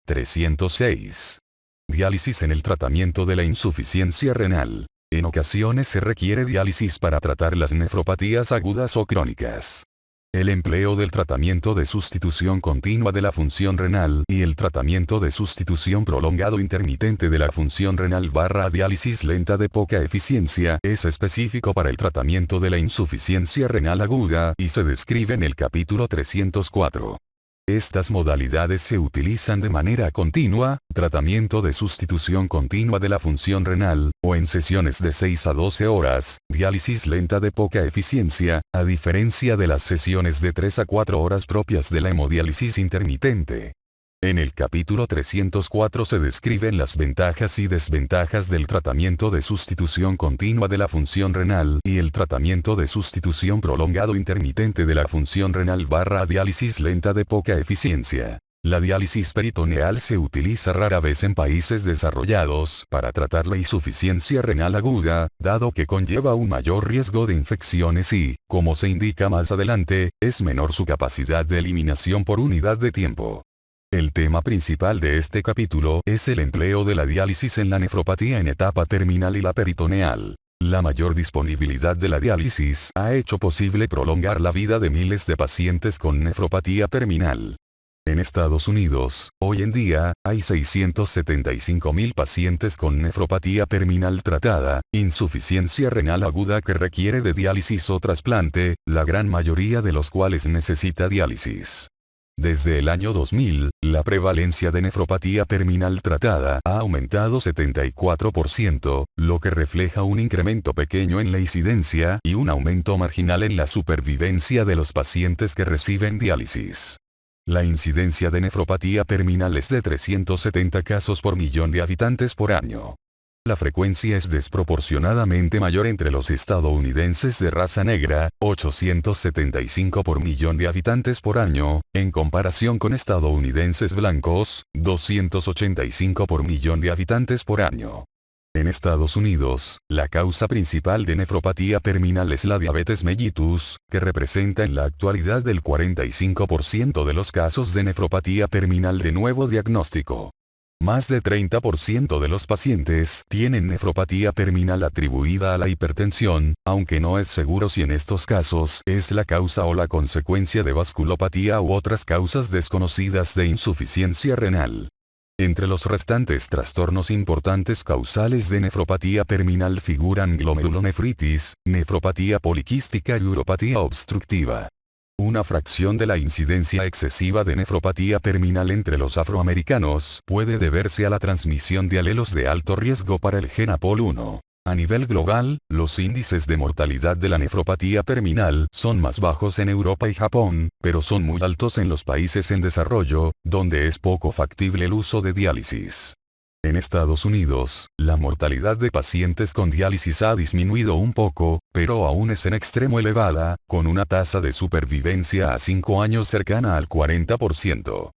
306. Diálisis en el tratamiento de la insuficiencia renal. En ocasiones se requiere diálisis para tratar las nefropatías agudas o crónicas. El empleo del tratamiento de sustitución continua de la función renal y el tratamiento de sustitución prolongado intermitente de la función renal / diálisis lenta de poca eficiencia es específico para el tratamiento de la insuficiencia renal aguda y se describe en el capítulo 304. Estas modalidades se utilizan de manera continua, tratamiento de sustitución continua de la función renal, o en sesiones de 6 a 12 horas, diálisis lenta de poca eficiencia, a diferencia de las sesiones de 3 a 4 horas propias de la hemodiálisis intermitente. En el capítulo 304 se describen las ventajas y desventajas del tratamiento de sustitución continua de la función renal y el tratamiento de sustitución prolongado intermitente de la función renal / diálisis lenta de poca eficiencia. La diálisis peritoneal se utiliza rara vez en países desarrollados para tratar la insuficiencia renal aguda, dado que conlleva un mayor riesgo de infecciones y, como se indica más adelante, es menor su capacidad de eliminación por unidad de tiempo. El tema principal de este capítulo es el empleo de la diálisis en la nefropatía en etapa terminal y la peritoneal. La mayor disponibilidad de la diálisis ha hecho posible prolongar la vida de miles de pacientes con nefropatía terminal. En Estados Unidos, hoy en día, hay 675.000 pacientes con nefropatía terminal tratada, insuficiencia renal aguda que requiere de diálisis o trasplante, la gran mayoría de los cuales necesita diálisis. Desde el año 2000, la prevalencia de nefropatía terminal tratada ha aumentado 74%, lo que refleja un incremento pequeño en la incidencia y un aumento marginal en la supervivencia de los pacientes que reciben diálisis. La incidencia de nefropatía terminal es de 370 casos por millón de habitantes por año. La frecuencia es desproporcionadamente mayor entre los estadounidenses de raza negra, 875 por millón de habitantes por año, en comparación con estadounidenses blancos, 285 por millón de habitantes por año. En Estados Unidos, la causa principal de nefropatía terminal es la diabetes mellitus, que representa en la actualidad el 45% de los casos de nefropatía terminal de nuevo diagnóstico. Más de 30% de los pacientes tienen nefropatía terminal atribuida a la hipertensión, aunque no es seguro si en estos casos es la causa o la consecuencia de vasculopatía u otras causas desconocidas de insuficiencia renal. Entre los restantes trastornos importantes causales de nefropatía terminal figuran glomerulonefritis, nefropatía poliquística y uropatía obstructiva. Una fracción de la incidencia excesiva de nefropatía terminal entre los afroamericanos puede deberse a la transmisión de alelos de alto riesgo para el gen APOL1. A nivel global, los índices de mortalidad de la nefropatía terminal son más bajos en Europa y Japón, pero son muy altos en los países en desarrollo, donde es poco factible el uso de diálisis. En Estados Unidos, la mortalidad de pacientes con diálisis ha disminuido un poco, pero aún es en extremo elevada, con una tasa de supervivencia a 5 años cercana al 40%.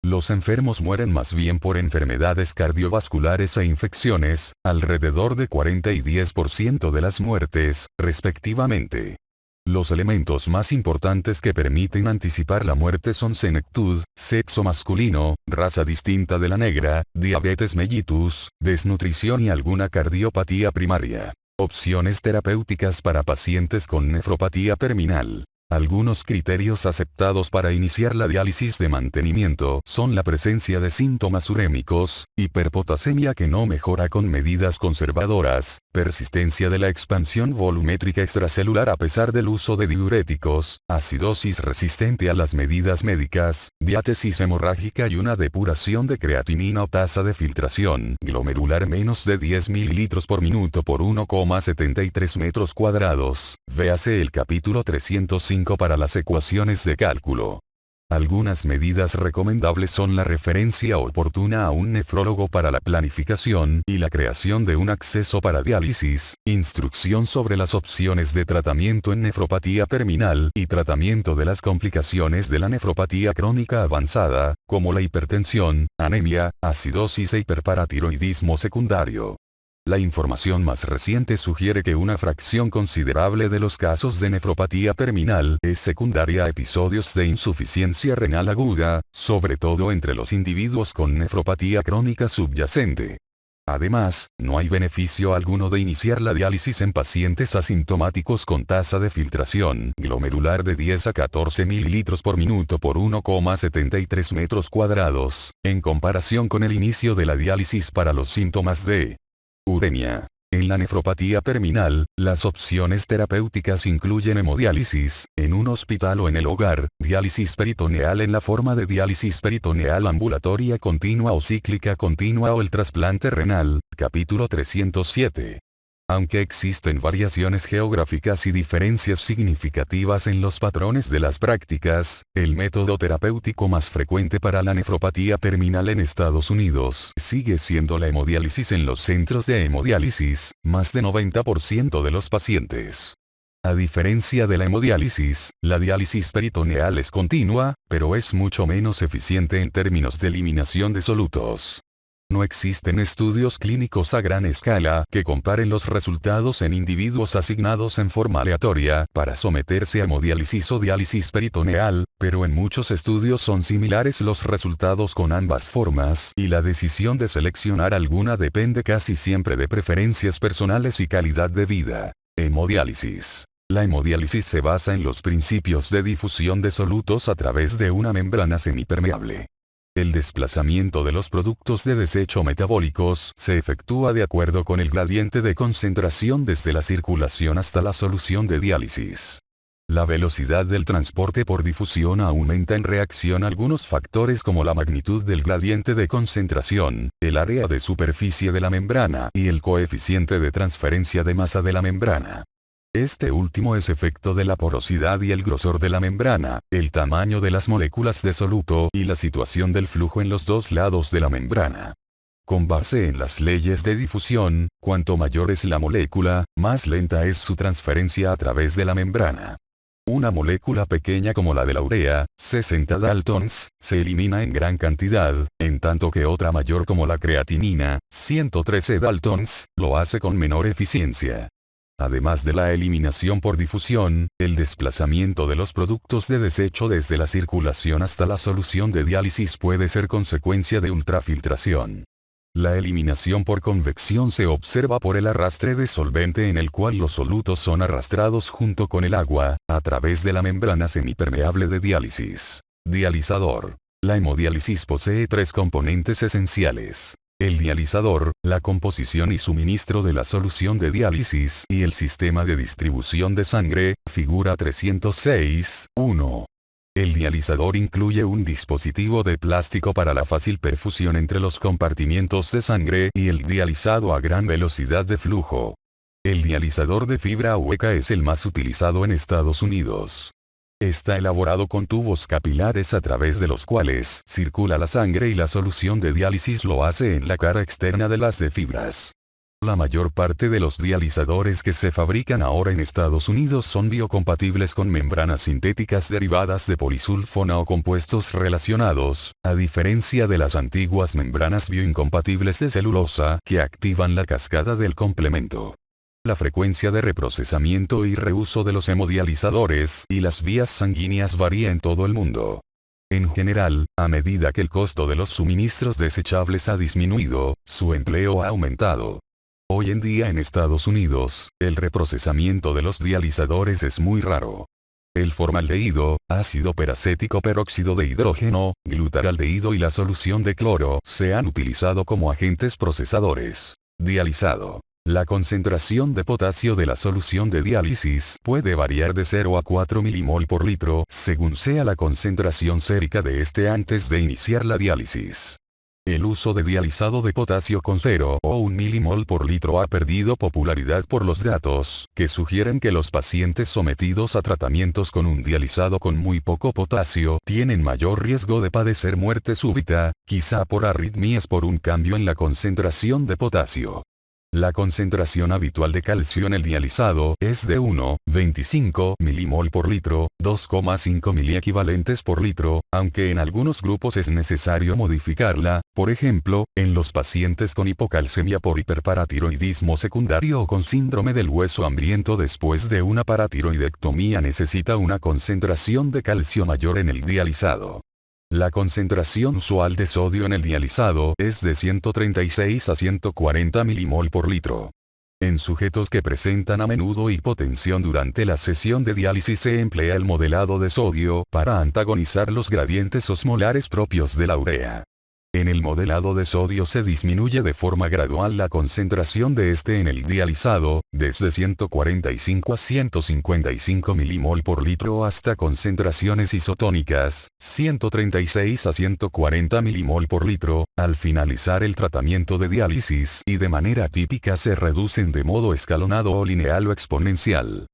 Los enfermos mueren más bien por enfermedades cardiovasculares e infecciones, alrededor de 40 y 10% de las muertes, respectivamente. Los elementos más importantes que permiten anticipar la muerte son senectud, sexo masculino, raza distinta de la negra, diabetes mellitus, desnutrición y alguna cardiopatía primaria. Opciones terapéuticas para pacientes con nefropatía terminal. Algunos criterios aceptados para iniciar la diálisis de mantenimiento son la presencia de síntomas urémicos, hiperpotasemia que no mejora con medidas conservadoras, persistencia de la expansión volumétrica extracelular a pesar del uso de diuréticos, acidosis resistente a las medidas médicas, diátesis hemorrágica y una depuración de creatinina o tasa de filtración glomerular menos de 10 ml por minuto por 1,73 metros cuadrados. Véase el capítulo 305 para las ecuaciones de cálculo. Algunas medidas recomendables son la referencia oportuna a un nefrólogo para la planificación y la creación de un acceso para diálisis, instrucción sobre las opciones de tratamiento en nefropatía terminal y tratamiento de las complicaciones de la nefropatía crónica avanzada, como la hipertensión, anemia, acidosis e hiperparatiroidismo secundario. La información más reciente sugiere que una fracción considerable de los casos de nefropatía terminal es secundaria a episodios de insuficiencia renal aguda, sobre todo entre los individuos con nefropatía crónica subyacente. Además, no hay beneficio alguno de iniciar la diálisis en pacientes asintomáticos con tasa de filtración glomerular de 10 a 14 mililitros por minuto por 1,73 metros cuadrados, en comparación con el inicio de la diálisis para los síntomas de uremia. En la nefropatía terminal, las opciones terapéuticas incluyen hemodiálisis, en un hospital o en el hogar, diálisis peritoneal en la forma de diálisis peritoneal ambulatoria continua o cíclica continua o el trasplante renal, capítulo 307. Aunque existen variaciones geográficas y diferencias significativas en los patrones de las prácticas, el método terapéutico más frecuente para la nefropatía terminal en Estados Unidos sigue siendo la hemodiálisis en los centros de hemodiálisis, más de 90% de los pacientes. A diferencia de la hemodiálisis, la diálisis peritoneal es continua, pero es mucho menos eficiente en términos de eliminación de solutos. No existen estudios clínicos a gran escala que comparen los resultados en individuos asignados en forma aleatoria para someterse a hemodiálisis o diálisis peritoneal, pero en muchos estudios son similares los resultados con ambas formas y la decisión de seleccionar alguna depende casi siempre de preferencias personales y calidad de vida. Hemodiálisis. La hemodiálisis se basa en los principios de difusión de solutos a través de una membrana semipermeable. El desplazamiento de los productos de desecho metabólicos se efectúa de acuerdo con el gradiente de concentración desde la circulación hasta la solución de diálisis. La velocidad del transporte por difusión aumenta en reacción a algunos factores como la magnitud del gradiente de concentración, el área de superficie de la membrana y el coeficiente de transferencia de masa de la membrana. Este último es efecto de la porosidad y el grosor de la membrana, el tamaño de las moléculas de soluto y la situación del flujo en los dos lados de la membrana. Con base en las leyes de difusión, cuanto mayor es la molécula, más lenta es su transferencia a través de la membrana. Una molécula pequeña como la de la urea, 60 daltons, se elimina en gran cantidad, en tanto que otra mayor como la creatinina, 113 daltons, lo hace con menor eficiencia. Además de la eliminación por difusión, el desplazamiento de los productos de desecho desde la circulación hasta la solución de diálisis puede ser consecuencia de ultrafiltración. La eliminación por convección se observa por el arrastre de solvente en el cual los solutos son arrastrados junto con el agua, a través de la membrana semipermeable de diálisis. Dializador. La hemodiálisis posee tres componentes esenciales: el dializador, la composición y suministro de la solución de diálisis y el sistema de distribución de sangre, figura 306.1. El dializador incluye un dispositivo de plástico para la fácil perfusión entre los compartimientos de sangre y el dializado a gran velocidad de flujo. El dializador de fibra hueca es el más utilizado en Estados Unidos. Está elaborado con tubos capilares a través de los cuales circula la sangre y la solución de diálisis lo hace en la cara externa de las de fibras. La mayor parte de los dializadores que se fabrican ahora en Estados Unidos son biocompatibles con membranas sintéticas derivadas de polisulfona o compuestos relacionados, a diferencia de las antiguas membranas bioincompatibles de celulosa que activan la cascada del complemento. La frecuencia de reprocesamiento y reuso de los hemodializadores y las vías sanguíneas varía en todo el mundo. En general, a medida que el costo de los suministros desechables ha disminuido, su empleo ha aumentado. Hoy en día en Estados Unidos, el reprocesamiento de los dializadores es muy raro. El formaldehído, ácido peracético peróxido de hidrógeno, glutaraldehído y la solución de cloro se han utilizado como agentes procesadores. Dializado. La concentración de potasio de la solución de diálisis puede variar de 0 a 4 milimol por litro según sea la concentración sérica de este antes de iniciar la diálisis. El uso de dializado de potasio con 0 o 1 milimol por litro ha perdido popularidad por los datos que sugieren que los pacientes sometidos a tratamientos con un dializado con muy poco potasio tienen mayor riesgo de padecer muerte súbita, quizá por arritmias por un cambio en la concentración de potasio. La concentración habitual de calcio en el dializado es de 1,25 milimol por litro, 2,5 miliequivalentes por litro, aunque en algunos grupos es necesario modificarla, por ejemplo, en los pacientes con hipocalcemia por hiperparatiroidismo secundario o con síndrome del hueso hambriento después de una paratiroidectomía necesita una concentración de calcio mayor en el dializado. La concentración usual de sodio en el dializado es de 136 a 140 milimol por litro. En sujetos que presentan a menudo hipotensión durante la sesión de diálisis se emplea el modelado de sodio para antagonizar los gradientes osmolares propios de la urea. En el modelado de sodio se disminuye de forma gradual la concentración de este en el dializado, desde 145 a 155 milimol por litro hasta concentraciones isotónicas, 136 a 140 milimol por litro, al finalizar el tratamiento de diálisis y de manera típica se reducen de modo escalonado o lineal o exponencial.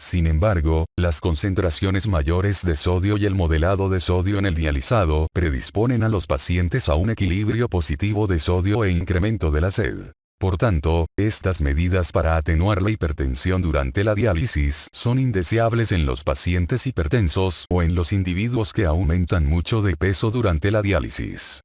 Sin embargo, las concentraciones mayores de sodio y el modelado de sodio en el dializado predisponen a los pacientes a un equilibrio positivo de sodio e incremento de la sed. Por tanto, estas medidas para atenuar la hipertensión durante la diálisis son indeseables en los pacientes hipertensos o en los individuos que aumentan mucho de peso durante la diálisis.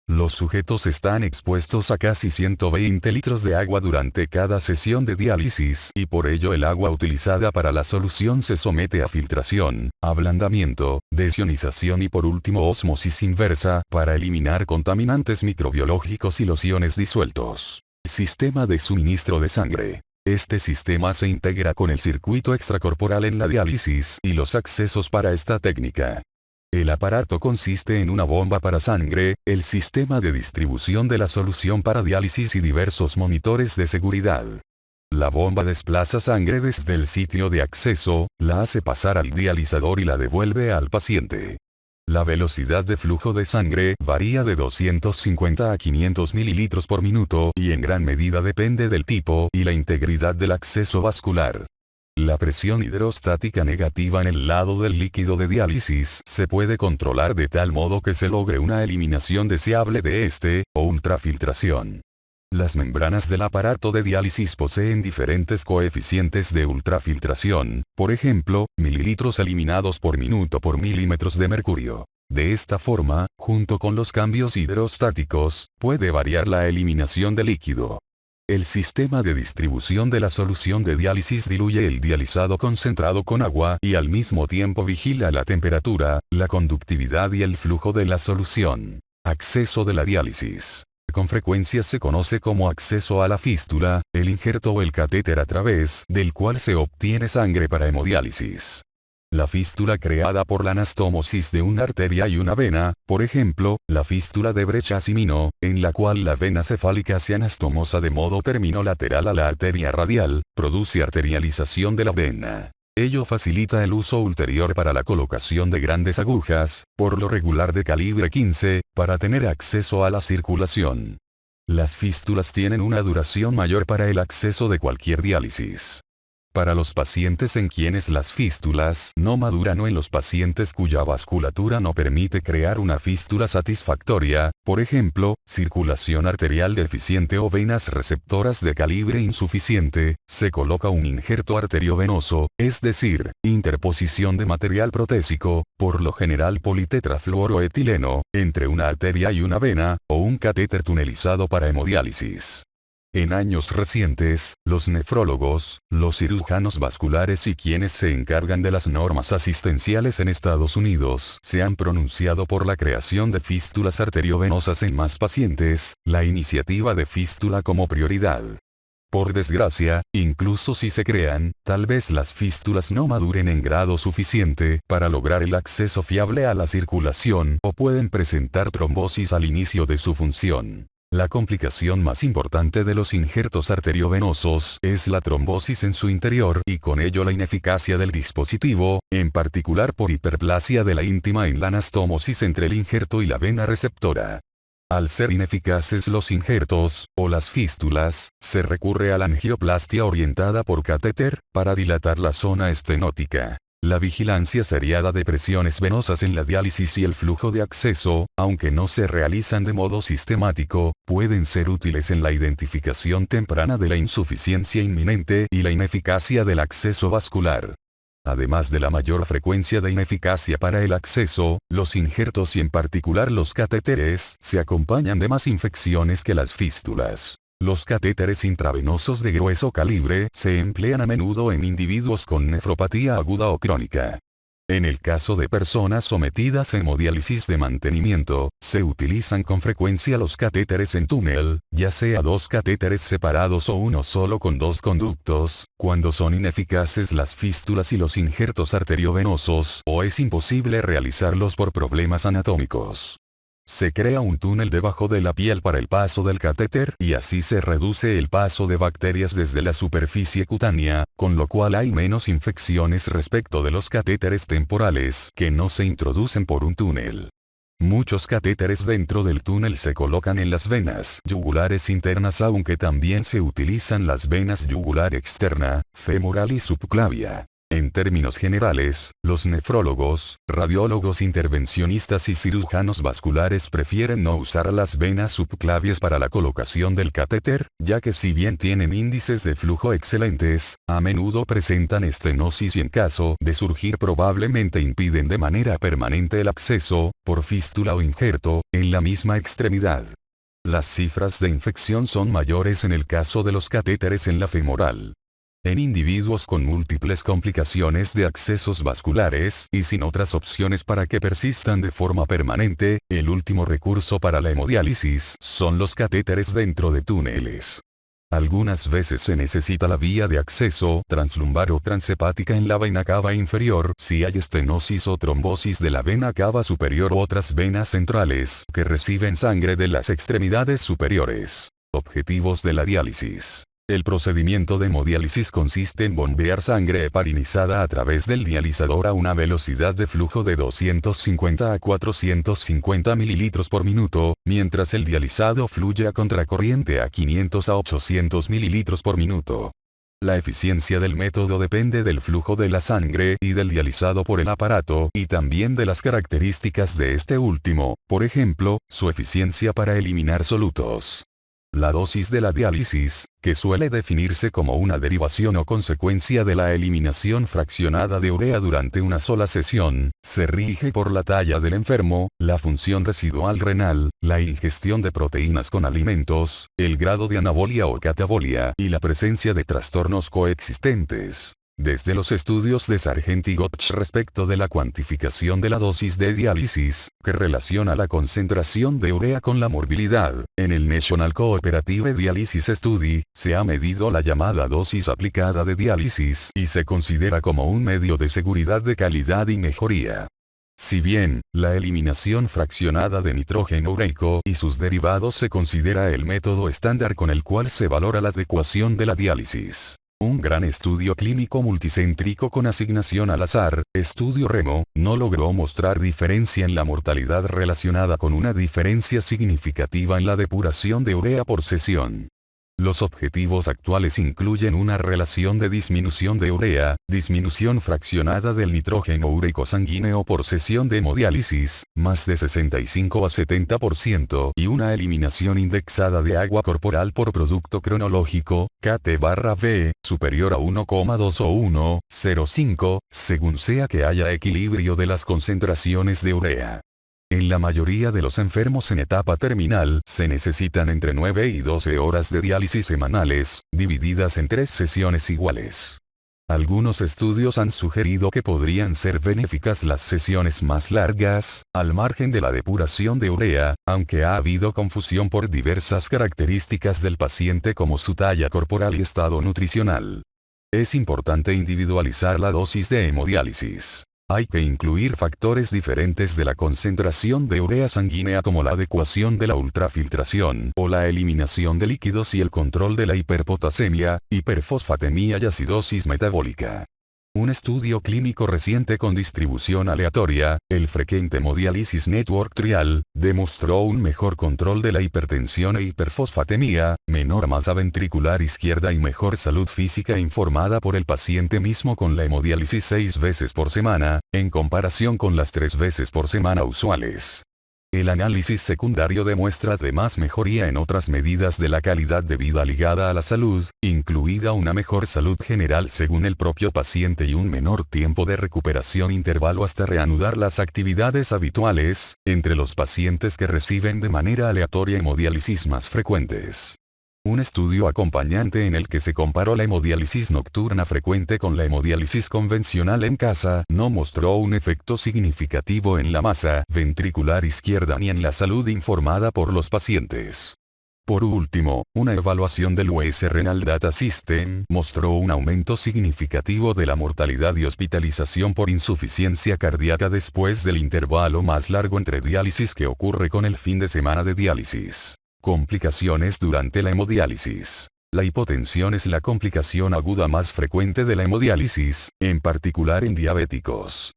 Los sujetos están expuestos a casi 120 litros de agua durante cada sesión de diálisis y por ello el agua utilizada para la solución se somete a filtración, ablandamiento, desionización y por último ósmosis inversa para eliminar contaminantes microbiológicos y los iones disueltos. Sistema de suministro de sangre. Este sistema se integra con el circuito extracorporal en la diálisis y los accesos para esta técnica. El aparato consiste en una bomba para sangre, el sistema de distribución de la solución para diálisis y diversos monitores de seguridad. La bomba desplaza sangre desde el sitio de acceso, la hace pasar al dializador y la devuelve al paciente. La velocidad de flujo de sangre varía de 250 a 500 mililitros por minuto y en gran medida depende del tipo y la integridad del acceso vascular. La presión hidrostática negativa en el lado del líquido de diálisis se puede controlar de tal modo que se logre una eliminación deseable de este, o ultrafiltración. Las membranas del aparato de diálisis poseen diferentes coeficientes de ultrafiltración, por ejemplo, mililitros eliminados por minuto por milímetros de mercurio. De esta forma, junto con los cambios hidrostáticos, puede variar la eliminación de líquido. El sistema de distribución de la solución de diálisis diluye el dializado concentrado con agua y al mismo tiempo vigila la temperatura, la conductividad y el flujo de la solución. Acceso de la diálisis. Con frecuencia se conoce como acceso a la fístula, el injerto o el catéter a través del cual se obtiene sangre para hemodiálisis. La fístula creada por la anastomosis de una arteria y una vena, por ejemplo, la fístula de Brecha-Simino, en la cual la vena cefálica se anastomosa de modo terminolateral a la arteria radial, produce arterialización de la vena. Ello facilita el uso ulterior para la colocación de grandes agujas, por lo regular de calibre 15, para tener acceso a la circulación. Las fístulas tienen una duración mayor para el acceso de cualquier diálisis. Para los pacientes en quienes las fístulas no maduran o en los pacientes cuya vasculatura no permite crear una fístula satisfactoria, por ejemplo, circulación arterial deficiente o venas receptoras de calibre insuficiente, se coloca un injerto arteriovenoso, es decir, interposición de material protésico, por lo general politetrafluoroetileno, entre una arteria y una vena, o un catéter tunelizado para hemodiálisis. En años recientes, los nefrólogos, los cirujanos vasculares y quienes se encargan de las normas asistenciales en Estados Unidos se han pronunciado por la creación de fístulas arteriovenosas en más pacientes, la iniciativa de fístula como prioridad. Por desgracia, incluso si se crean, tal vez las fístulas no maduren en grado suficiente para lograr el acceso fiable a la circulación o pueden presentar trombosis al inicio de su función. La complicación más importante de los injertos arteriovenosos es la trombosis en su interior y con ello la ineficacia del dispositivo, en particular por hiperplasia de la íntima en la anastomosis entre el injerto y la vena receptora. Al ser ineficaces los injertos, o las fístulas, se recurre a la angioplastia orientada por catéter, para dilatar la zona estenótica. La vigilancia seriada de presiones venosas en la diálisis y el flujo de acceso, aunque no se realizan de modo sistemático, pueden ser útiles en la identificación temprana de la insuficiencia inminente y la ineficacia del acceso vascular. Además de la mayor frecuencia de ineficacia para el acceso, los injertos y en particular los catéteres se acompañan de más infecciones que las fístulas. Los catéteres intravenosos de grueso calibre se emplean a menudo en individuos con nefropatía aguda o crónica. En el caso de personas sometidas a hemodiálisis de mantenimiento, se utilizan con frecuencia los catéteres en túnel, ya sea dos catéteres separados o uno solo con dos conductos, cuando son ineficaces las fístulas y los injertos arteriovenosos, o es imposible realizarlos por problemas anatómicos. Se crea un túnel debajo de la piel para el paso del catéter y así se reduce el paso de bacterias desde la superficie cutánea, con lo cual hay menos infecciones respecto de los catéteres temporales que no se introducen por un túnel. Muchos catéteres dentro del túnel se colocan en las venas yugulares internas, aunque también se utilizan las venas yugular externa, femoral y subclavia. En términos generales, los nefrólogos, radiólogos intervencionistas y cirujanos vasculares prefieren no usar las venas subclavias para la colocación del catéter, ya que si bien tienen índices de flujo excelentes, a menudo presentan estenosis y en caso de surgir probablemente impiden de manera permanente el acceso, por fístula o injerto, en la misma extremidad. Las cifras de infección son mayores en el caso de los catéteres en la femoral. En individuos con múltiples complicaciones de accesos vasculares y sin otras opciones para que persistan de forma permanente, el último recurso para la hemodiálisis son los catéteres dentro de túneles. Algunas veces se necesita la vía de acceso translumbar o transhepática en la vena cava inferior si hay estenosis o trombosis de la vena cava superior u otras venas centrales que reciben sangre de las extremidades superiores. Objetivos de la diálisis. El procedimiento de hemodiálisis consiste en bombear sangre heparinizada a través del dializador a una velocidad de flujo de 250 a 450 ml por minuto, mientras el dializado fluye a contracorriente a 500 a 800 ml por minuto. La eficiencia del método depende del flujo de la sangre y del dializado por el aparato y también de las características de este último, por ejemplo, su eficiencia para eliminar solutos. La dosis de la diálisis, que suele definirse como una derivación o consecuencia de la eliminación fraccionada de urea durante una sola sesión, se rige por la talla del enfermo, la función residual renal, la ingestión de proteínas con alimentos, el grado de anabolia o catabolia y la presencia de trastornos coexistentes. Desde los estudios de Sargent y Gotch respecto de la cuantificación de la dosis de diálisis, que relaciona la concentración de urea con la morbilidad, en el National Cooperative Dialysis Study, se ha medido la llamada dosis aplicada de diálisis y se considera como un medio de seguridad de calidad y mejoría. Si bien, la eliminación fraccionada de nitrógeno ureico y sus derivados se considera el método estándar con el cual se valora la adecuación de la diálisis. Un gran estudio clínico multicéntrico con asignación al azar, estudio Remo, no logró mostrar diferencia en la mortalidad relacionada con una diferencia significativa en la depuración de urea por sesión. Los objetivos actuales incluyen una relación de disminución de urea, disminución fraccionada del nitrógeno ureico sanguíneo por sesión de hemodiálisis, más de 65 a 70% y una eliminación indexada de agua corporal por producto cronológico, KT/V, superior a 1,2 o 1,05, según sea que haya equilibrio de las concentraciones de urea. En la mayoría de los enfermos en etapa terminal se necesitan entre 9 y 12 horas de diálisis semanales, divididas en 3 sesiones iguales. Algunos estudios han sugerido que podrían ser benéficas las sesiones más largas, al margen de la depuración de urea, aunque ha habido confusión por diversas características del paciente como su talla corporal y estado nutricional. Es importante individualizar la dosis de hemodiálisis. Hay que incluir factores diferentes de la concentración de urea sanguínea como la adecuación de la ultrafiltración o la eliminación de líquidos y el control de la hiperpotasemia, hiperfosfatemia y acidosis metabólica. Un estudio clínico reciente con distribución aleatoria, el Frequent Hemodialysis Network Trial, demostró un mejor control de la hipertensión e hiperfosfatemia, menor masa ventricular izquierda y mejor salud física informada por el paciente mismo con la hemodiálisis 6 veces por semana, en comparación con las 3 veces por semana usuales. El análisis secundario demuestra además mejoría en otras medidas de la calidad de vida ligada a la salud, incluida una mejor salud general según el propio paciente y un menor tiempo de recuperación intervalo hasta reanudar las actividades habituales, entre los pacientes que reciben de manera aleatoria hemodiálisis más frecuentes. Un estudio acompañante en el que se comparó la hemodiálisis nocturna frecuente con la hemodiálisis convencional en casa no mostró un efecto significativo en la masa ventricular izquierda ni en la salud informada por los pacientes. Por último, una evaluación del US Renal Data System mostró un aumento significativo de la mortalidad y hospitalización por insuficiencia cardíaca después del intervalo más largo entre diálisis que ocurre con el fin de semana de diálisis. Complicaciones durante la hemodiálisis. La hipotensión es la complicación aguda más frecuente de la hemodiálisis, en particular en diabéticos.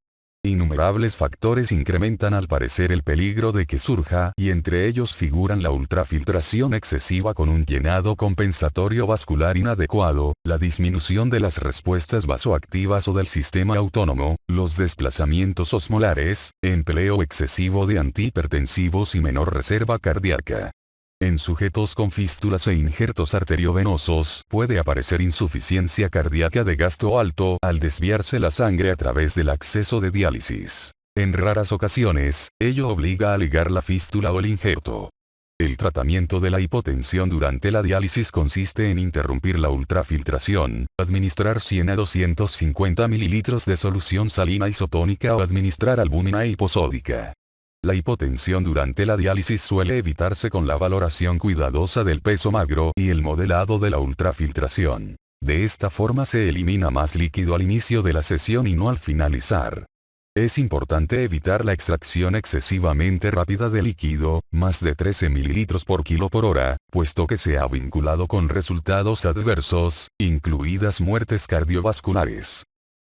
Innumerables factores incrementan al parecer el peligro de que surja y entre ellos figuran la ultrafiltración excesiva con un llenado compensatorio vascular inadecuado, la disminución de las respuestas vasoactivas o del sistema autónomo, los desplazamientos osmolares, empleo excesivo de antihipertensivos y menor reserva cardíaca. En sujetos con fístulas e injertos arteriovenosos puede aparecer insuficiencia cardíaca de gasto alto al desviarse la sangre a través del acceso de diálisis. En raras ocasiones, ello obliga a ligar la fístula o el injerto. El tratamiento de la hipotensión durante la diálisis consiste en interrumpir la ultrafiltración, administrar 100 a 250 ml de solución salina isotónica o administrar albúmina hiposódica. La hipotensión durante la diálisis suele evitarse con la valoración cuidadosa del peso magro y el modelado de la ultrafiltración. De esta forma se elimina más líquido al inicio de la sesión y no al finalizar. Es importante evitar la extracción excesivamente rápida de líquido, más de 13 ml por kilo por hora, puesto que se ha vinculado con resultados adversos, incluidas muertes cardiovasculares.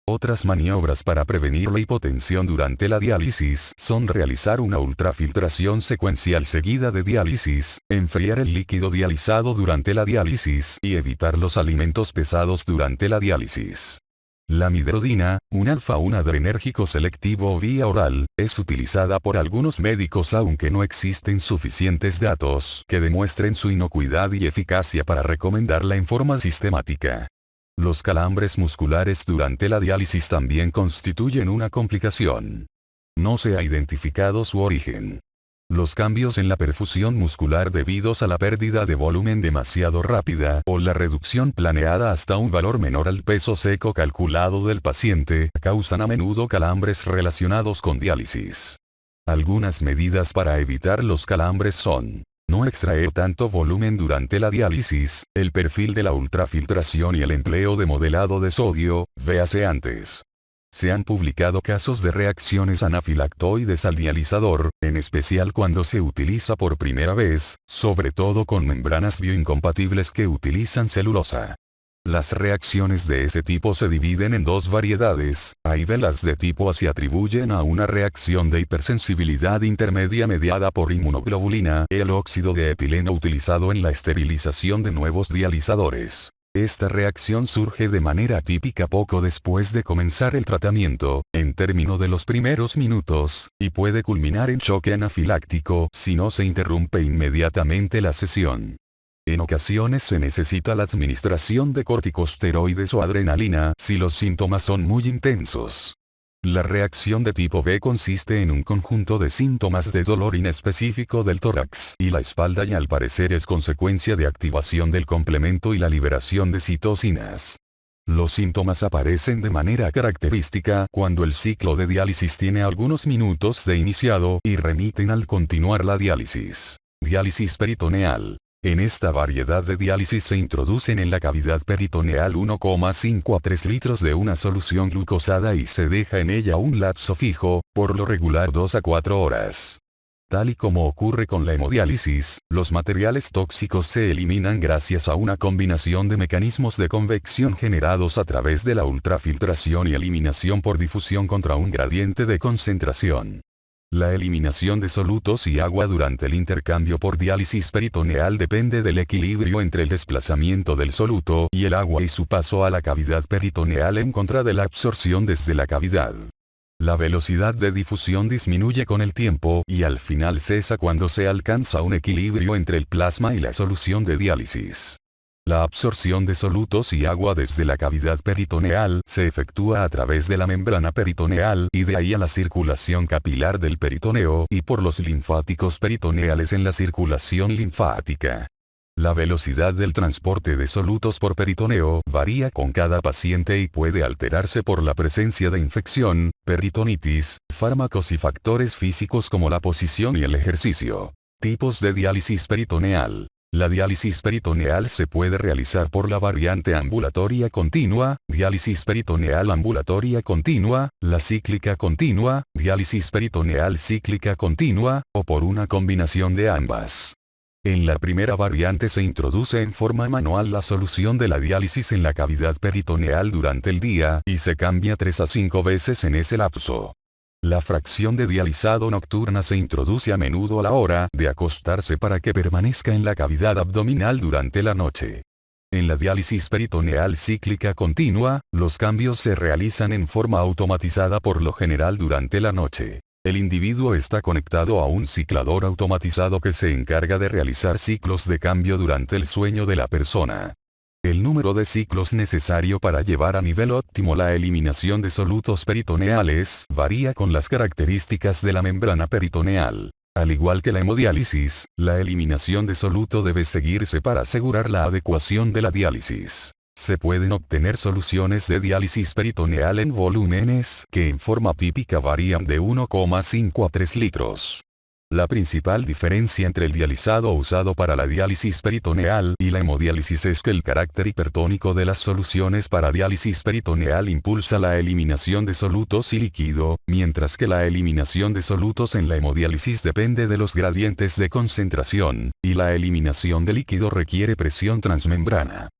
Otras maniobras para prevenir la hipotensión durante la diálisis son realizar una ultrafiltración secuencial seguida de diálisis, enfriar el líquido dializado durante la diálisis y evitar los alimentos pesados durante la diálisis. La amiodarona, un alfa-1 adrenérgico selectivo vía oral, es utilizada por algunos médicos aunque no existen suficientes datos que demuestren su inocuidad y eficacia para recomendarla en forma sistemática. Los calambres musculares durante la diálisis también constituyen una complicación. No se ha identificado su origen. Los cambios en la perfusión muscular debidos a la pérdida de volumen demasiado rápida o la reducción planeada hasta un valor menor al peso seco calculado del paciente causan a menudo calambres relacionados con diálisis. Algunas medidas para evitar los calambres son: no extraer tanto volumen durante la diálisis, el perfil de la ultrafiltración y el empleo de modelado de sodio, véase antes. Se han publicado casos de reacciones anafilactoides al dializador, en especial cuando se utiliza por primera vez, sobre todo con membranas bioincompatibles que utilizan celulosa. Las reacciones de ese tipo se dividen en dos variedades: A y B. Las de tipo A se atribuyen a una reacción de hipersensibilidad intermedia mediada por inmunoglobulina, el óxido de etileno utilizado en la esterilización de nuevos dializadores. Esta reacción surge de manera típica poco después de comenzar el tratamiento, en término de los primeros minutos, y puede culminar en choque anafiláctico si no se interrumpe inmediatamente la sesión. En ocasiones se necesita la administración de corticosteroides o adrenalina si los síntomas son muy intensos. La reacción de tipo B consiste en un conjunto de síntomas de dolor inespecífico del tórax y la espalda y al parecer es consecuencia de activación del complemento y la liberación de citocinas. Los síntomas aparecen de manera característica cuando el ciclo de diálisis tiene algunos minutos de iniciado y remiten al continuar la diálisis. Diálisis peritoneal. En esta variedad de diálisis se introducen en la cavidad peritoneal 1,5 a 3 litros de una solución glucosada y se deja en ella un lapso fijo, por lo regular 2 a 4 horas. Tal y como ocurre con la hemodiálisis, los materiales tóxicos se eliminan gracias a una combinación de mecanismos de convección generados a través de la ultrafiltración y eliminación por difusión contra un gradiente de concentración. La eliminación de solutos y agua durante el intercambio por diálisis peritoneal depende del equilibrio entre el desplazamiento del soluto y el agua y su paso a la cavidad peritoneal en contra de la absorción desde la cavidad. La velocidad de difusión disminuye con el tiempo y al final cesa cuando se alcanza un equilibrio entre el plasma y la solución de diálisis. La absorción de solutos y agua desde la cavidad peritoneal se efectúa a través de la membrana peritoneal y de ahí a la circulación capilar del peritoneo y por los linfáticos peritoneales en la circulación linfática. La velocidad del transporte de solutos por peritoneo varía con cada paciente y puede alterarse por la presencia de infección, peritonitis, fármacos y factores físicos como la posición y el ejercicio. Tipos de diálisis peritoneal. La diálisis peritoneal se puede realizar por la variante ambulatoria continua, diálisis peritoneal ambulatoria continua, la cíclica continua, diálisis peritoneal cíclica continua, o por una combinación de ambas. En la primera variante se introduce en forma manual la solución de la diálisis en la cavidad peritoneal durante el día y se cambia 3 a 5 veces en ese lapso. La fracción de dializado nocturna se introduce a menudo a la hora de acostarse para que permanezca en la cavidad abdominal durante la noche. En la diálisis peritoneal cíclica continua, los cambios se realizan en forma automatizada por lo general durante la noche. El individuo está conectado a un ciclador automatizado que se encarga de realizar ciclos de cambio durante el sueño de la persona. El número de ciclos necesario para llevar a nivel óptimo la eliminación de solutos peritoneales varía con las características de la membrana peritoneal. Al igual que la hemodiálisis, la eliminación de soluto debe seguirse para asegurar la adecuación de la diálisis. Se pueden obtener soluciones de diálisis peritoneal en volúmenes que en forma típica varían de 1,5 a 3 litros. La principal diferencia entre el dializado usado para la diálisis peritoneal y la hemodiálisis es que el carácter hipertónico de las soluciones para diálisis peritoneal impulsa la eliminación de solutos y líquido, mientras que la eliminación de solutos en la hemodiálisis depende de los gradientes de concentración, y la eliminación de líquido requiere presión transmembrana.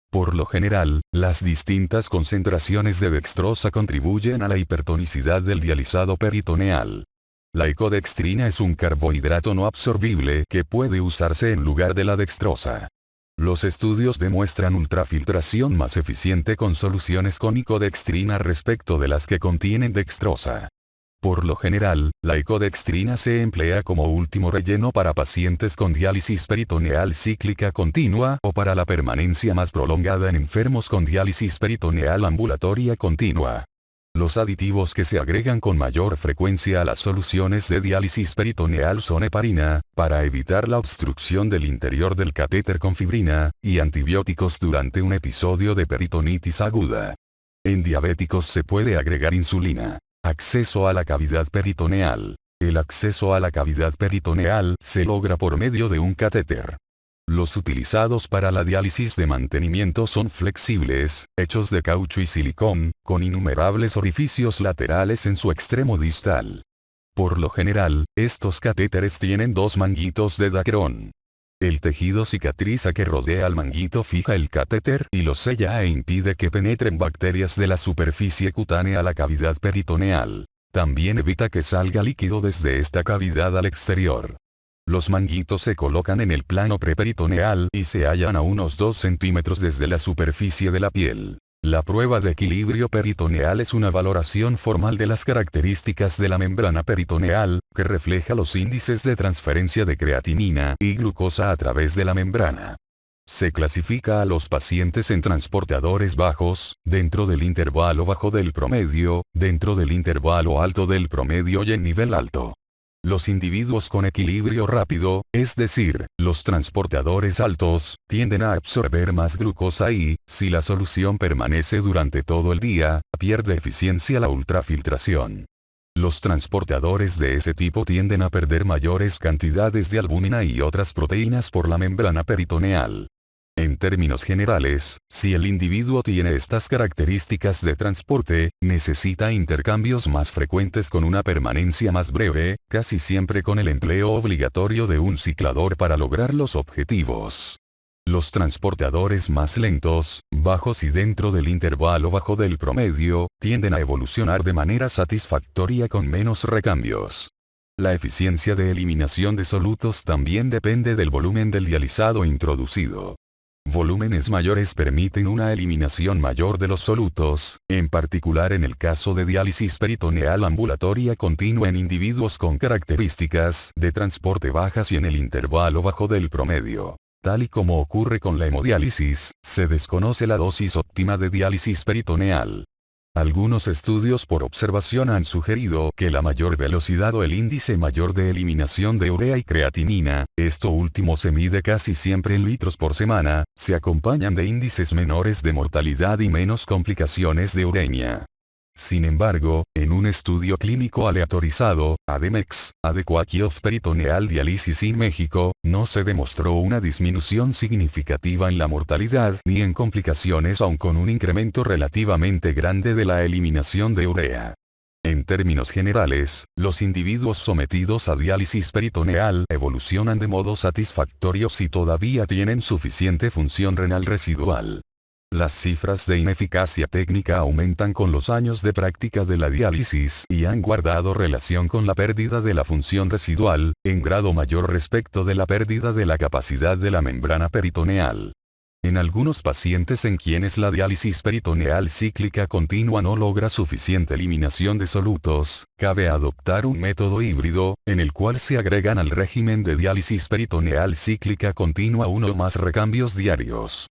Por lo general, las distintas concentraciones de dextrosa contribuyen a la hipertonicidad del dializado peritoneal. La ecodextrina es un carbohidrato no absorbible que puede usarse en lugar de la dextrosa. Los estudios demuestran ultrafiltración más eficiente con soluciones con ecodextrina respecto de las que contienen dextrosa. Por lo general, la ecodextrina se emplea como último relleno para pacientes con diálisis peritoneal cíclica continua o para la permanencia más prolongada en enfermos con diálisis peritoneal ambulatoria continua. Los aditivos que se agregan con mayor frecuencia a las soluciones de diálisis peritoneal son heparina, para evitar la obstrucción del interior del catéter con fibrina, y antibióticos durante un episodio de peritonitis aguda. En diabéticos se puede agregar insulina. Acceso a la cavidad peritoneal. El acceso a la cavidad peritoneal se logra por medio de un catéter. Los utilizados para la diálisis de mantenimiento son flexibles, hechos de caucho y silicón, con innumerables orificios laterales en su extremo distal. Por lo general, estos catéteres tienen 2 manguitos de Dacron. El tejido cicatriza que rodea al manguito fija el catéter y lo sella e impide que penetren bacterias de la superficie cutánea a la cavidad peritoneal. También evita que salga líquido desde esta cavidad al exterior. Los manguitos se colocan en el plano preperitoneal y se hallan a unos 2 centímetros desde la superficie de la piel. La prueba de equilibrio peritoneal es una valoración formal de las características de la membrana peritoneal, que refleja los índices de transferencia de creatinina y glucosa a través de la membrana. Se clasifica a los pacientes en transportadores bajos, dentro del intervalo bajo del promedio, dentro del intervalo alto del promedio y en nivel alto. Los individuos con equilibrio rápido, es decir, los transportadores altos, tienden a absorber más glucosa y, si la solución permanece durante todo el día, pierde eficiencia la ultrafiltración. Los transportadores de ese tipo tienden a perder mayores cantidades de albúmina y otras proteínas por la membrana peritoneal. En términos generales, si el individuo tiene estas características de transporte, necesita intercambios más frecuentes con una permanencia más breve, casi siempre con el empleo obligatorio de un ciclador para lograr los objetivos. Los transportadores más lentos, bajos y dentro del intervalo bajo del promedio, tienden a evolucionar de manera satisfactoria con menos recambios. La eficiencia de eliminación de solutos también depende del volumen del dializado introducido. Volúmenes mayores permiten una eliminación mayor de los solutos, en particular en el caso de diálisis peritoneal ambulatoria continua en individuos con características de transporte bajas y en el intervalo bajo del promedio. Tal y como ocurre con la hemodiálisis, se desconoce la dosis óptima de diálisis peritoneal. Algunos estudios por observación han sugerido que la mayor velocidad o el índice mayor de eliminación de urea y creatinina, esto último se mide casi siempre en litros por semana, se acompañan de índices menores de mortalidad y menos complicaciones de uremia. Sin embargo, en un estudio clínico aleatorizado, ADMEX, Adequacy of Peritoneal Dialysis in México, no se demostró una disminución significativa en la mortalidad ni en complicaciones aun con un incremento relativamente grande de la eliminación de urea. En términos generales, los individuos sometidos a diálisis peritoneal evolucionan de modo satisfactorio si todavía tienen suficiente función renal residual. Las cifras de ineficacia técnica aumentan con los años de práctica de la diálisis y han guardado relación con la pérdida de la función residual, en grado mayor respecto de la pérdida de la capacidad de la membrana peritoneal. En algunos pacientes en quienes la diálisis peritoneal cíclica continua no logra suficiente eliminación de solutos, cabe adoptar un método híbrido, en el cual se agregan al régimen de diálisis peritoneal cíclica continua uno o más recambios diarios.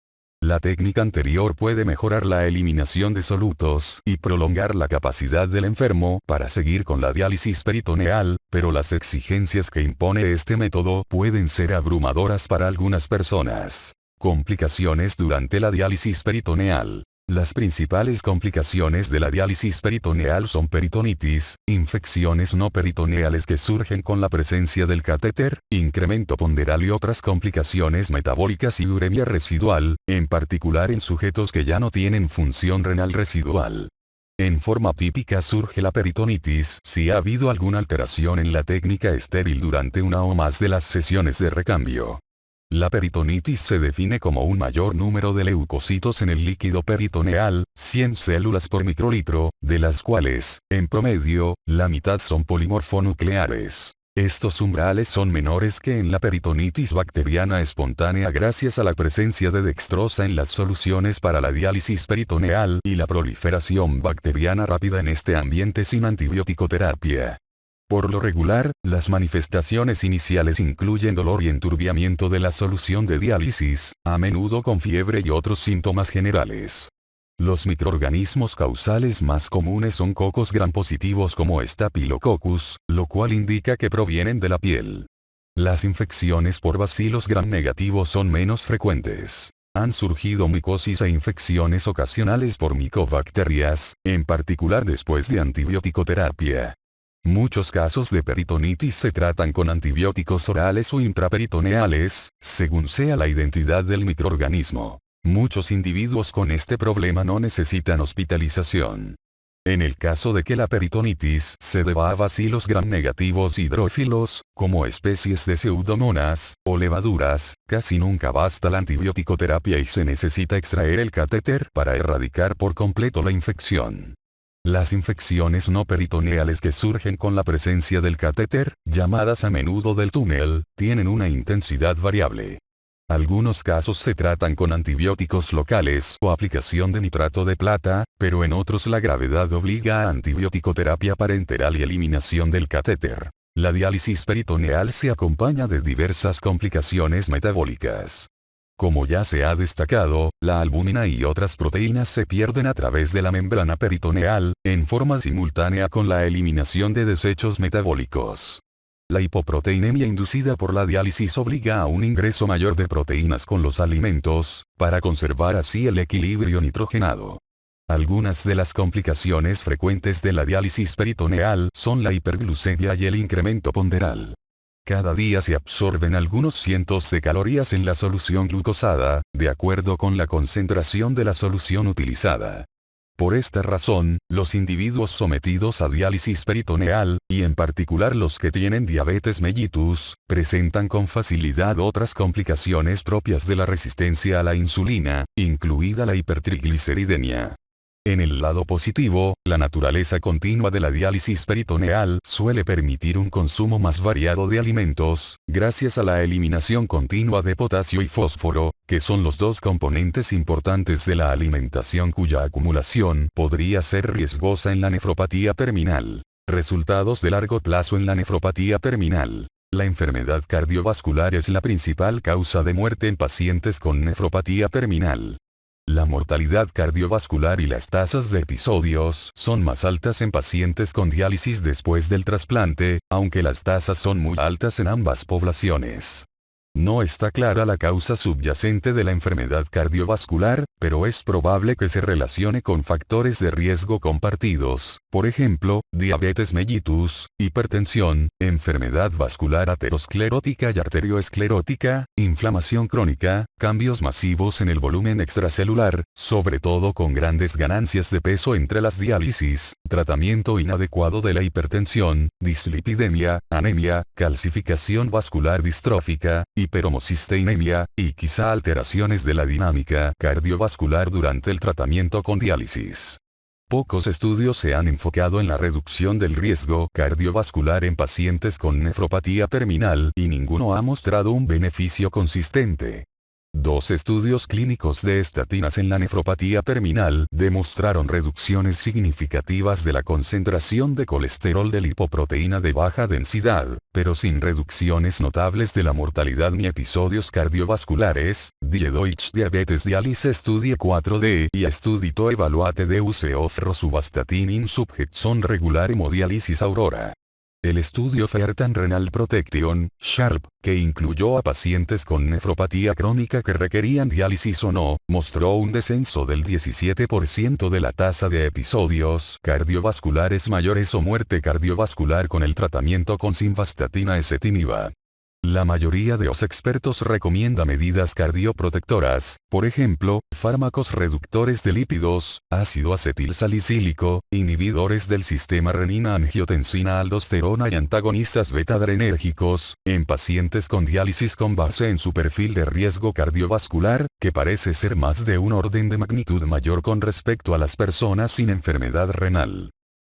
La técnica anterior puede mejorar la eliminación de solutos y prolongar la capacidad del enfermo para seguir con la diálisis peritoneal, pero las exigencias que impone este método pueden ser abrumadoras para algunas personas. Complicaciones durante la diálisis peritoneal. Las principales complicaciones de la diálisis peritoneal son peritonitis, infecciones no peritoneales que surgen con la presencia del catéter, incremento ponderal y otras complicaciones metabólicas y uremia residual, en particular en sujetos que ya no tienen función renal residual. En forma típica surge la peritonitis si ha habido alguna alteración en la técnica estéril durante una o más de las sesiones de recambio. La peritonitis se define como un mayor número de leucocitos en el líquido peritoneal, 100 células por microlitro, de las cuales, en promedio, la mitad son polimorfonucleares. Estos umbrales son menores que en la peritonitis bacteriana espontánea gracias a la presencia de dextrosa en las soluciones para la diálisis peritoneal y la proliferación bacteriana rápida en este ambiente sin antibiótico-terapia. Por lo regular, las manifestaciones iniciales incluyen dolor y enturbiamiento de la solución de diálisis, a menudo con fiebre y otros síntomas generales. Los microorganismos causales más comunes son cocos gram positivos como Staphylococcus, lo cual indica que provienen de la piel. Las infecciones por bacilos gram negativos son menos frecuentes. Han surgido micosis e infecciones ocasionales por micobacterias, en particular después de antibiótico-terapia. Muchos casos de peritonitis se tratan con antibióticos orales o intraperitoneales, según sea la identidad del microorganismo. Muchos individuos con este problema no necesitan hospitalización. En el caso de que la peritonitis se deba a bacilos gram negativos hidrófilos, como especies de pseudomonas, o levaduras, casi nunca basta la antibiótico-terapia y se necesita extraer el catéter para erradicar por completo la infección. Las infecciones no peritoneales que surgen con la presencia del catéter, llamadas a menudo del túnel, tienen una intensidad variable. Algunos casos se tratan con antibióticos locales o aplicación de nitrato de plata, pero en otros la gravedad obliga a antibiótico-terapia parenteral y eliminación del catéter. La diálisis peritoneal se acompaña de diversas complicaciones metabólicas. Como ya se ha destacado, la albúmina y otras proteínas se pierden a través de la membrana peritoneal, en forma simultánea con la eliminación de desechos metabólicos. La hipoproteinemia inducida por la diálisis obliga a un ingreso mayor de proteínas con los alimentos, para conservar así el equilibrio nitrogenado. Algunas de las complicaciones frecuentes de la diálisis peritoneal son la hiperglucemia y el incremento ponderal. Cada día se absorben algunos cientos de calorías en la solución glucosada, de acuerdo con la concentración de la solución utilizada. Por esta razón, los individuos sometidos a diálisis peritoneal, y en particular los que tienen diabetes mellitus, presentan con facilidad otras complicaciones propias de la resistencia a la insulina, incluida la hipertrigliceridemia. En el lado positivo, la naturaleza continua de la diálisis peritoneal suele permitir un consumo más variado de alimentos, gracias a la eliminación continua de potasio y fósforo, que son los dos componentes importantes de la alimentación cuya acumulación podría ser riesgosa en la nefropatía terminal. Resultados de largo plazo en la nefropatía terminal. La enfermedad cardiovascular es la principal causa de muerte en pacientes con nefropatía terminal. La mortalidad cardiovascular y las tasas de episodios son más altas en pacientes con diálisis después del trasplante, aunque las tasas son muy altas en ambas poblaciones. No está clara la causa subyacente de la enfermedad cardiovascular, pero es probable que se relacione con factores de riesgo compartidos, por ejemplo, diabetes mellitus, hipertensión, enfermedad vascular aterosclerótica y arterioesclerótica, inflamación crónica, cambios masivos en el volumen extracelular, sobre todo con grandes ganancias de peso entre las diálisis, tratamiento inadecuado de la hipertensión, dislipidemia, anemia, calcificación vascular distrófica, hiperhomocisteinemia, y quizá alteraciones de la dinámica cardiovascular durante el tratamiento con diálisis. Pocos estudios se han enfocado en la reducción del riesgo cardiovascular en pacientes con nefropatía terminal y ninguno ha mostrado un beneficio consistente. 2 estudios clínicos de estatinas en la nefropatía terminal demostraron reducciones significativas de la concentración de colesterol de lipoproteína de baja densidad, pero sin reducciones notables de la mortalidad ni episodios cardiovasculares. Die Deutsche Diabetes Dialyse Studie 4D y Studie to evaluate the use of rosuvastatin in subjects regular hemodialysis Aurora. El estudio Fertan Renal Protection, SHARP, que incluyó a pacientes con nefropatía crónica que requerían diálisis o no, mostró un descenso del 17% de la tasa de episodios cardiovasculares mayores o muerte cardiovascular con el tratamiento con simvastatina ezetimiba. La mayoría de los expertos recomienda medidas cardioprotectoras, por ejemplo, fármacos reductores de lípidos, ácido acetil salicílico, inhibidores del sistema renina-angiotensina-aldosterona y antagonistas beta-adrenérgicos, en pacientes con diálisis con base en su perfil de riesgo cardiovascular, que parece ser más de un orden de magnitud mayor con respecto a las personas sin enfermedad renal.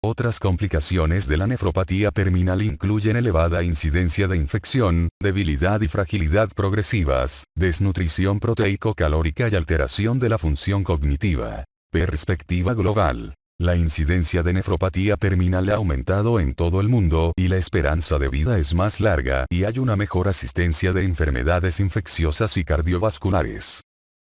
Otras complicaciones de la nefropatía terminal incluyen elevada incidencia de infección, debilidad y fragilidad progresivas, desnutrición proteico-calórica y alteración de la función cognitiva. Perspectiva global. La incidencia de nefropatía terminal ha aumentado en todo el mundo y la esperanza de vida es más larga y hay una mejor asistencia de enfermedades infecciosas y cardiovasculares.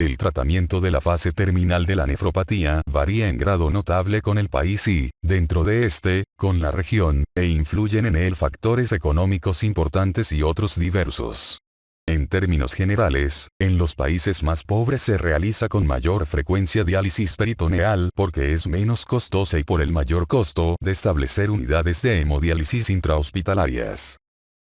El tratamiento de la fase terminal de la nefropatía varía en grado notable con el país y, dentro de este, con la región, e influyen en él factores económicos importantes y otros diversos. En términos generales, en los países más pobres se realiza con mayor frecuencia diálisis peritoneal porque es menos costosa y por el mayor costo de establecer unidades de hemodiálisis intrahospitalarias.